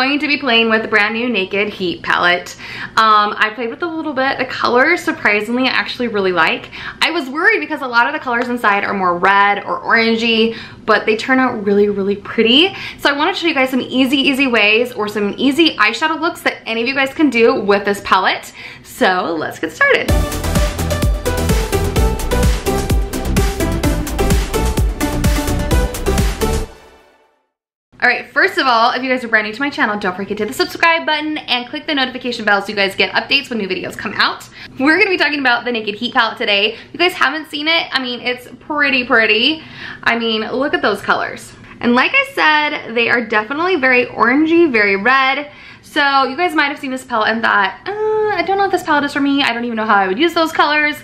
going to be playing with the brand new Naked Heat palette. I played with a little bit. The colors, surprisingly, I actually really like. I was worried because a lot of the colors inside are more red or orangey, but they turn out really, really pretty. So I wanted to show you guys some easy ways or some easy eyeshadow looks that any of you guys can do with this palette. So let's get started. Alright, first of all, if you guys are brand new to my channel, don't forget to hit the subscribe button and click the notification bell so you guys get updates when new videos come out. We're going to be talking about the Naked Heat palette today. If you guys haven't seen it, I mean, it's pretty. I mean, look at those colors. And like I said, they are definitely very orangey, very red. So you guys might have seen this palette and thought, I don't know if this palette is for me. I don't even know how I would use those colors.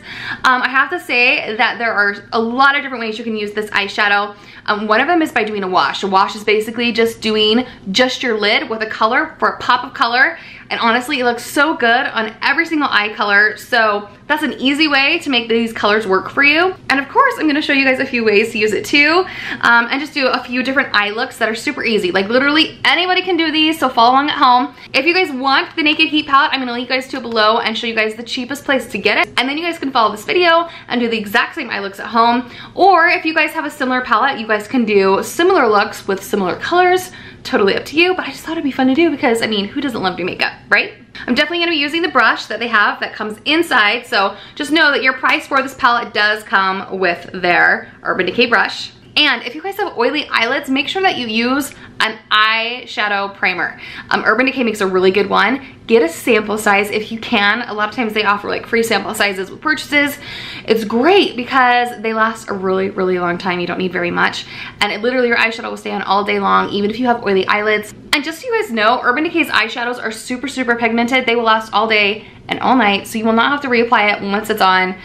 I have to say that there are a lot of different ways you can use this eyeshadow. One of them is by doing a wash. A wash is basically just doing just your lid with a color for a pop of color. And honestly, it looks so good on every single eye color. So that's an easy way to make these colors work for you. And of course, I'm gonna show you guys a few ways to use it too. And just do a few different eye looks that are super easy. Like literally anybody can do these, so follow along at home. If you guys want the Naked Heat palette, I'm gonna link you guys to it below and show you guys the cheapest place to get it. And then you guys can follow this video and do the exact same eye looks at home. Or if you guys have a similar palette, you guys can do similar looks with similar colors. Totally up to you, but I just thought it'd be fun to do because, I mean, who doesn't love to do makeup, right? I'm definitely gonna be using the brush that they have that comes inside, so just know that your price for this palette does come with their Urban Decay brush. And if you guys have oily eyelids, make sure that you use an eyeshadow primer. Urban Decay makes a really good one. Get a sample size if you can. A lot of times they offer like free sample sizes with purchases. It's great because they last a really long time. You don't need very much. And it literally, your eyeshadow will stay on all day long, even if you have oily eyelids. And just so you guys know, Urban Decay's eyeshadows are super pigmented. They will last all day and all night, so you will not have to reapply it once it's on.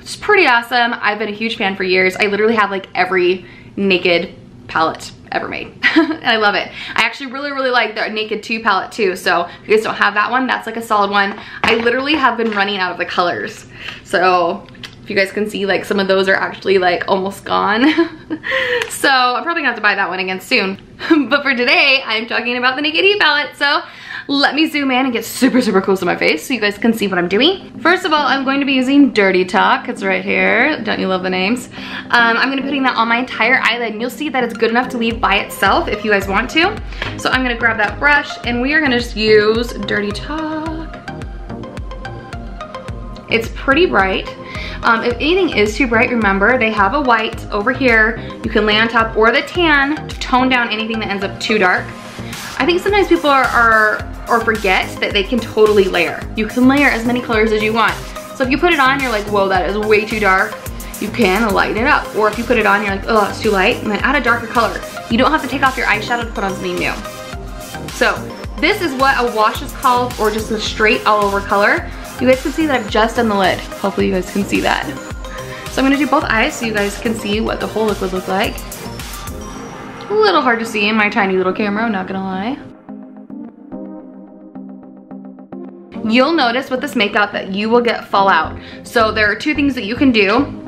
It's pretty awesome. I've been a huge fan for years. I literally have like every Naked palette ever made. And I love it. I actually really like the Naked 2 palette too, so if you guys don't have that one, that's like a solid one. I literally have been running out of the colors. So if you guys can see, like some of those are actually like almost gone. So I'm probably gonna have to buy that one again soon. But for today, I'm talking about the Naked Heat palette. So let me zoom in and get super close to my face so you guys can see what I'm doing. First of all, I'm going to be using Dirty Talk. It's right here. Don't you love the names? I'm gonna be putting that on my entire eyelid, and you'll see that it's good enough to leave by itself if you guys want to. So I'm gonna grab that brush and we are gonna just use Dirty Talk. It's pretty bright. If anything is too bright, remember they have a white over here you can lay on top, or the tan to tone down anything that ends up too dark. I think sometimes people or forget that they can totally layer. You can layer as many colors as you want. So if you put it on, you're like, whoa, that is way too dark. You can lighten it up. Or if you put it on, you're like, oh, it's too light, and then add a darker color. You don't have to take off your eyeshadow to put on something new. So this is what a wash is called, or just a straight all over color. You guys can see that I've just done the lid. Hopefully you guys can see that. So I'm gonna do both eyes so you guys can see what the whole look would look like. A little hard to see in my tiny little camera, I'm not gonna lie. You'll notice with this makeup that you will get fallout. So there are two things that you can do.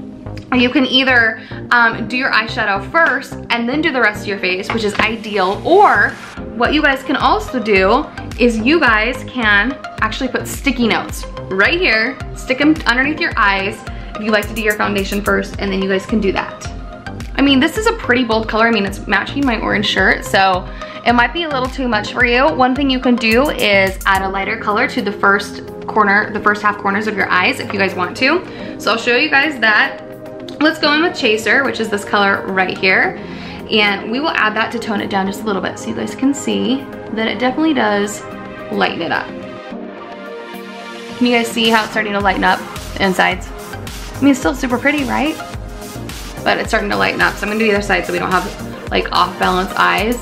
You can either do your eyeshadow first and then do the rest of your face, which is ideal, or what you guys can also do is you guys can actually put sticky notes right here, stick them underneath your eyes if you like to do your foundation first, and then you guys can do that. I mean, this is a pretty bold color. I mean, it's matching my orange shirt, so it might be a little too much for you. One thing you can do is add a lighter color to the first corner, the first half corners of your eyes if you guys want to. So I'll show you guys that. Let's go in with Chaser, which is this color right here. And we will add that to tone it down just a little bit so you guys can see that it definitely does lighten it up. Can you guys see how it's starting to lighten up the insides? I mean, it's still super pretty, right? But it's starting to lighten up. So I'm gonna do the other side so we don't have like off balance eyes.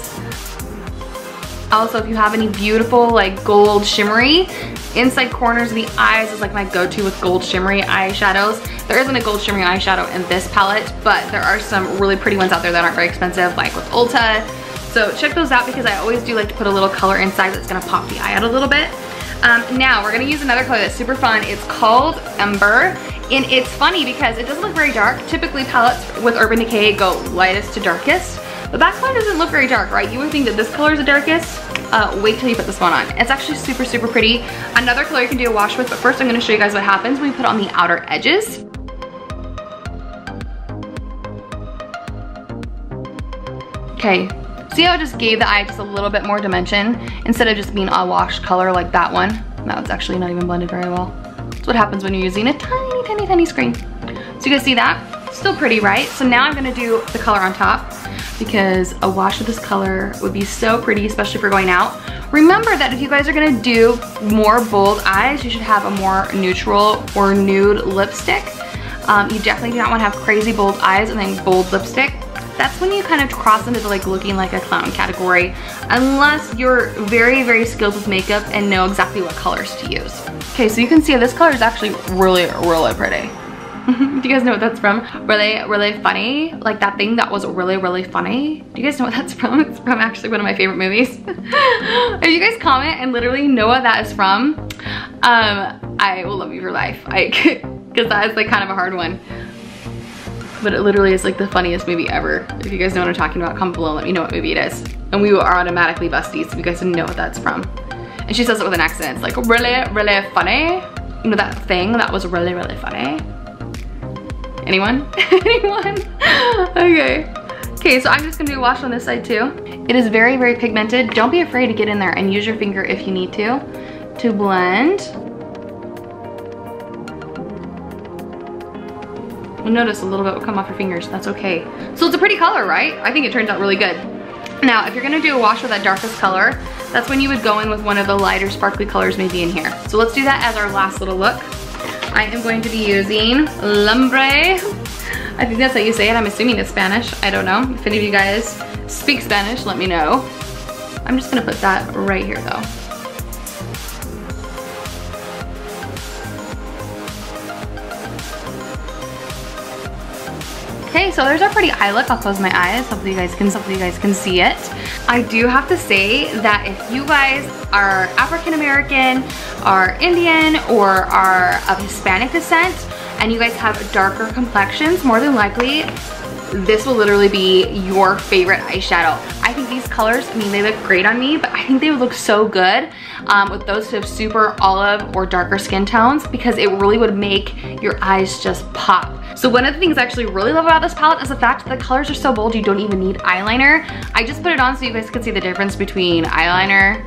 Also, if you have any beautiful like gold shimmery inside corners of the eyes is like my go-to with gold shimmery eyeshadows. There isn't a gold shimmery eyeshadow in this palette, but there are some really pretty ones out there that aren't very expensive, like with Ulta. So check those out because I always do like to put a little color inside that's gonna pop the eye out a little bit. Now we're gonna use another color that's super fun. It's called Ember, and it's funny because it doesn't look very dark. Typically palettes with Urban Decay go lightest to darkest, The back color doesn't look very dark, right? You would think that this color is the darkest. Wait till you put this one on. It's actually super, super pretty. Another color you can do a wash with, but first I'm gonna show you guys what happens when we put on the outer edges. Okay, see how it just gave the eye just a little bit more dimension instead of just being a wash color like that one. Now it's actually not even blended very well. That's what happens when you're using a tiny, tiny, tiny screen. So you guys see that? Still pretty, right? So now I'm gonna do the color on top because a wash of this color would be so pretty, especially if you're going out. Remember that if you guys are gonna do more bold eyes, you should have a more neutral or nude lipstick. You definitely do not wanna have crazy bold eyes and then bold lipstick. That's when you kind of cross into the like looking like a clown category, unless you're very, very skilled with makeup and know exactly what colors to use. Okay, so you can see this color is actually really, really pretty. Do you guys know what that's from? Really, really funny? Like that thing that was really, really funny? Do you guys know what that's from? It's from actually one of my favorite movies. If you guys comment and literally know what that is from, I will love you for life. Because that is like kind of a hard one. But it literally is like the funniest movie ever. If you guys know what I'm talking about, comment below and let me know what movie it is. And we are automatically besties if you guys know what that's from. And she says it with an accent. It's like really, really funny. You know that thing that was really, really funny? Anyone? Anyone? Okay. Okay, so I'm just gonna do a wash on this side too. It is very, very pigmented. Don't be afraid to get in there and use your finger if you need to blend. You'll notice a little bit will come off your fingers. That's okay. So it's a pretty color, right? I think it turns out really good. Now, if you're gonna do a wash with that darkest color, that's when you would go in with one of the lighter sparkly colors maybe in here. So let's do that as our last little look. I am going to be using Lumbre. I think that's how you say it. I'm assuming it's Spanish. I don't know. If any of you guys speak Spanish, let me know. I'm just gonna put that right here though. Okay, so there's our pretty eye look. I'll close my eyes. Hopefully you guys can see it. I do have to say that if you guys are African American, are Indian, or are of Hispanic descent, and you guys have darker complexions, more than likely, this will literally be your favorite eyeshadow. I think these colors, I mean, they look great on me, but I think they would look so good with those two super olive or darker skin tones because it really would make your eyes just pop. So one of the things I actually really love about this palette is the fact that the colors are so bold you don't even need eyeliner. I just put it on so you guys can see the difference between eyeliner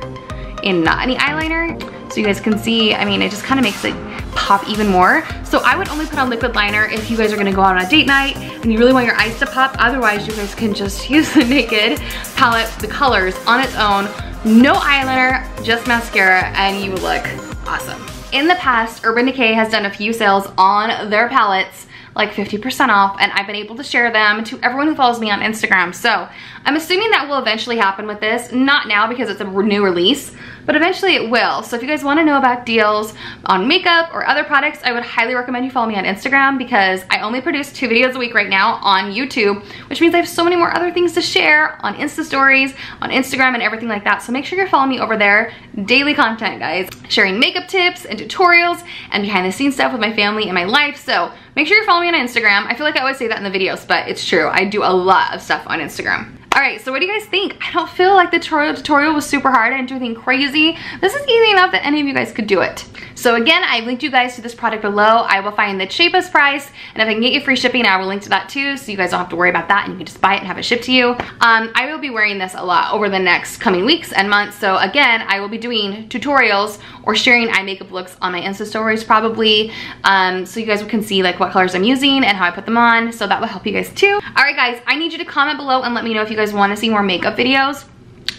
and not any eyeliner. So you guys can see, I mean, it just kind of makes it pop even more. So I would only put on liquid liner if you guys are gonna go out on a date night and you really want your eyes to pop. Otherwise, you guys can just use the Naked palette, the colors on its own, no eyeliner, just mascara, and you will look awesome. In the past, Urban Decay has done a few sales on their palettes, like 50% off, and I've been able to share them to everyone who follows me on Instagram. So I'm assuming that will eventually happen with this. Not now because it's a new release, but eventually it will. So if you guys want to know about deals on makeup or other products, I would highly recommend you follow me on Instagram because I only produce 2 videos a week right now on YouTube, which means I have so many more other things to share on Insta stories, on Instagram, and everything like that. So make sure you're following me over there. Daily content, guys. Sharing makeup tips and tutorials and behind the scenes stuff with my family and my life. So make sure you're following me on Instagram. I feel like I always say that in the videos, but it's true. I do a lot of stuff on Instagram. Alright, so what do you guys think? I don't feel like the tutorial was super hard. I didn't do anything crazy. This is easy enough that any of you guys could do it. So again, I've linked you guys to this product below. I will find the cheapest price, and if I can get you free shipping, I will link to that too, so you guys don't have to worry about that, and you can just buy it and have it shipped to you. I will be wearing this a lot over the next coming weeks and months, so again, I will be doing tutorials or sharing eye makeup looks on my Insta stories probably, so you guys can see like what colors I'm using and how I put them on, so that will help you guys too. Alright guys, I need you to comment below and let me know if you guys want to see more makeup videos.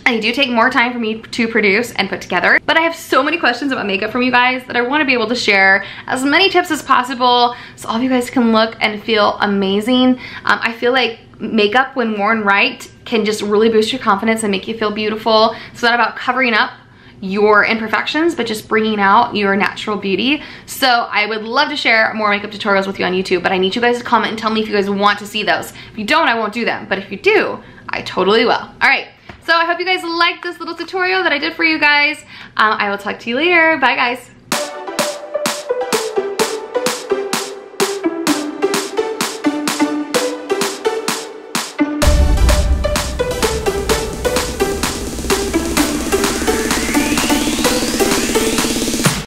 They do take more time for me to produce and put together, but I have so many questions about makeup from you guys that I want to be able to share as many tips as possible so all of you guys can look and feel amazing. I feel like makeup, when worn right, can just really boost your confidence and make you feel beautiful. It's not about covering up your imperfections, but just bringing out your natural beauty. So I would love to share more makeup tutorials with you on YouTube, but I need you guys to comment and tell me if you guys want to see those. If you don't, I won't do them, but if you do, I totally will. All right, so I hope you guys liked this little tutorial that I did for you guys. I will talk to you later. Bye guys.